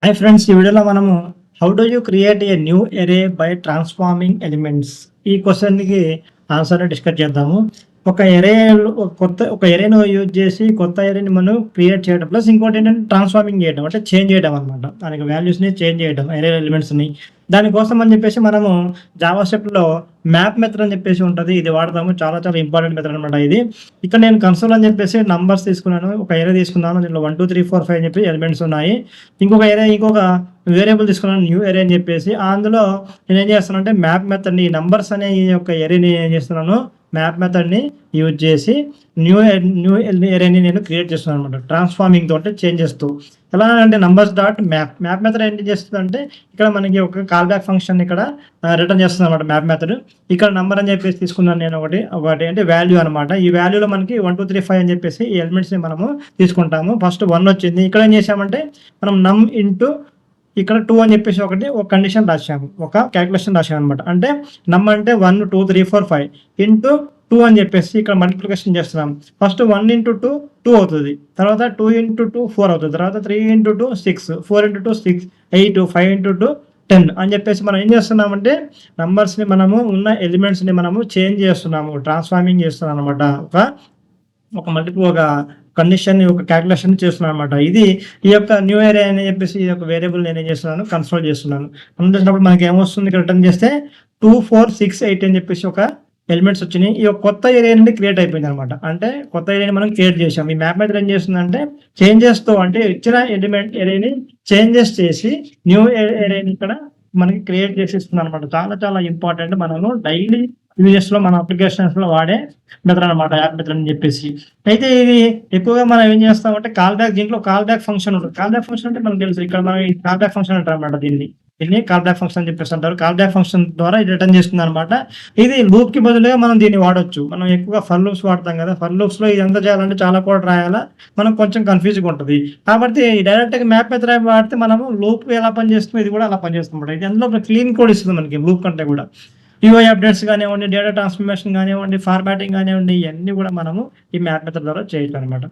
Hi friends, ఈ వీడియోలో మనము how do you create a new array by transforming elements ఈ క్వశ్చన్‌కి ఆన్సర్‌ని డిస్కస్ చేద్దాము. ఒక ఎరేను యూజ్ చేసి కొత్త ఎరేని మనం క్రియేట్ చేయడం. ప్లస్ ఇంకోటేంటంటే ట్రాన్స్ఫార్మింగ్ చేయడం. అంటే చేంజ్ చేయడం అనమాట. దానికి వాల్యూస్‌ని చేంజ్ చేయడం ఎరే ఎలిమెంట్స్‌ని. దానికోసం అని చెప్పేసి మనము జావా స్క్రిప్ట్‌లో మ్యాప్ మెథడ్ అని చెప్పేసి ఉంటది. ఇది వాడతాము. చాలా చాలా ఇంపార్టెంట్ మెథడ్ అనమాట ఇది. ఇక్కడ నేను కన్సోల్ అని చెప్పేసి నంబర్స్ తీసుకున్నాను. ఒక ఎరే తీసుకున్నాను. దీంట్లో 1, 2, 3, 4, 5 అని చెప్పి ఎలిమెంట్స్ ఉన్నాయి. ఇంకొక వేరియబుల్ తీసుకున్నాను, న్యూ ఎరే అని చెప్పేసి. అందులో నేనేం చేస్తానంటే మ్యాప్ మెథడ్‌ని నంబర్స్ అనే ఈ యొక్క ఎరేని ఏం చేస్తున్నాను, మ్యాప్ మెథడ్‌ని యూజ్ చేసి న్యూ ఎరేని నేను క్రియేట్ చేస్తున్నాను అనమాట. ట్రాన్స్ఫార్మింగ్ తోటి చేంజ్ చేస్తూ. ఎలా అంటే నంబర్స్ డాట్ మ్యాప్ మెథడ్ ఏంటి చేస్తుందంటే ఇక్కడ మనకి ఒక కాల్ బ్యాక్ ఫంక్షన్ ఇక్కడ రిటర్న్ చేస్తుంది అనమాట. మ్యాప్ మెథడ్ ఇక్కడ నంబర్ అని చెప్పేసి తీసుకున్నాను నేను ఒకటి అంటే వాల్యూ అనమాట. ఈ వాల్యూలో మనకి 1, 2, 3, 5 అని చెప్పేసి ఈ ఎలిమెంట్స్ని మనము తీసుకుంటాము. ఫస్ట్ 1 వచ్చింది. ఇక్కడ ఏం చేసామంటే మనం నమ్ ఇంటూ ఇక్కడ 2 అని చెప్పేసి ఒక కండిషన్ రాసాము. ఒక క్యాలిక్యులేషన్ రాసాము అనమాట. అంటే నమ్ అంటే 1, 2, 3, 4, 5 ఇంటూ 2 అని చెప్పేసి ఇక్కడ మల్టిప్లికేషన్ చేస్తున్నాం. ఫస్ట్ 1 ఇంటూ 2 2 అవుతుంది. తర్వాత 2 ఇంటూ 2 4 అవుతుంది. తర్వాత 3 ఇంటూ 2 6, 4 ఇంటూ 2 6, 8, 5 ఇంటూ 2 10 అని చెప్పేసి మనం ఏం చేస్తున్నామంటే నంబర్స్ని మనము ఉన్న ఎలిమెంట్స్ని మనము చేంజ్ చేస్తున్నాము, ట్రాన్స్ఫార్మింగ్ చేస్తున్నాం అనమాట. ఒక కండిషన్ ఒక క్యాలిక్యులేషన్ చేస్తున్నాను అనమాట. ఇది ఈ యొక్క న్యూ ఎరే అని చెప్పేసి ఈ యొక్క వేరియబుల్ నేను ఏం చేస్తున్నాను, కన్సోల్ చేస్తున్నాను. చేసినప్పుడు మనకి ఏమొస్తుంది, ఇక్కడ రిటర్న్ చేస్తే 2, 4, 6, 8 అని చెప్పేసి ఒక ఎలిమెంట్స్ వచ్చినాయి. ఈ కొత్త ఏరియా నుండి క్రియేట్ అయిపోయింది అనమాట. అంటే కొత్త ఏరియాని మనం క్రియేట్ చేసాం. ఈ మ్యాప్ మెథడ్ ఏం చేస్తుందంటే చేంజెస్తో అంటే ఇచ్చిన ఎలిమెంట్ ఏరియాని చేంజెస్ చేసి న్యూ ఏరియాని ఇక్కడ మనకి క్రియేట్ చేసి ఇస్తుంది అనమాట. చాలా చాలా ఇంపార్టెంట్. మనము డైలీ యూజెస్లో మన అప్లికేషన్స్లో వాడే మెథడ్ అనమాట, యాప్ మెథడ్ అని చెప్పేసి. అయితే ఇది ఎక్కువగా మనం ఏం చేస్తామంటే దీంట్లో కాల్ బ్యాక్ ఫంక్షన్ ఉంటుంది. కాల్ బ్యాక్ ఫంక్షన్ అంటే మనకు తెలుసు, ఇక్కడ మనం కాల్ బ్యాక్ ఫంక్షన్ అంటారు అనమాట. దీన్ని కాల్ బ్యాక్ ఫంక్షన్ అని చెప్పేసి అంటారు. కాల్ బ్యాక్ ఫంక్షన్ ద్వారా ఇది రిటర్న్ చేస్తుంది అనమాట. ఇది లూప్ కి బదులుగా మనం దీన్ని వాడొచ్చు. మనం ఎక్కువగా ఫర్ లూప్స్ వాడతాం కదా. ఫర్ లూప్స్ లో ఇది ఎంత చేయాలంటే చాలా కోడ్ రాయాలా, మనం కొంచెం కన్ఫ్యూజ్గా ఉంటుంది. కాబట్టి డైరెక్ట్ గా మ్యాప్ మెథడ్ వాడితే మనము లూప్ ఎలా పనిచేస్తుందో ఇది కూడా అలా పనిచేస్తుంది. ఇది అందులో క్లీన్ కోడ్ ఇస్తుంది మనకి లూప్ కంటే కూడా. యూఐ అప్డేట్స్ కానివ్వండి, డేటా ట్రాన్స్ఫర్మేషన్ కానివ్వండి, ఫార్మాటింగ్ కానివ్వండి, ఇవన్నీ కూడా మనము ఈ మ్యాప్ మెథడ్ ద్వారా చేయొచ్చు అనమాట.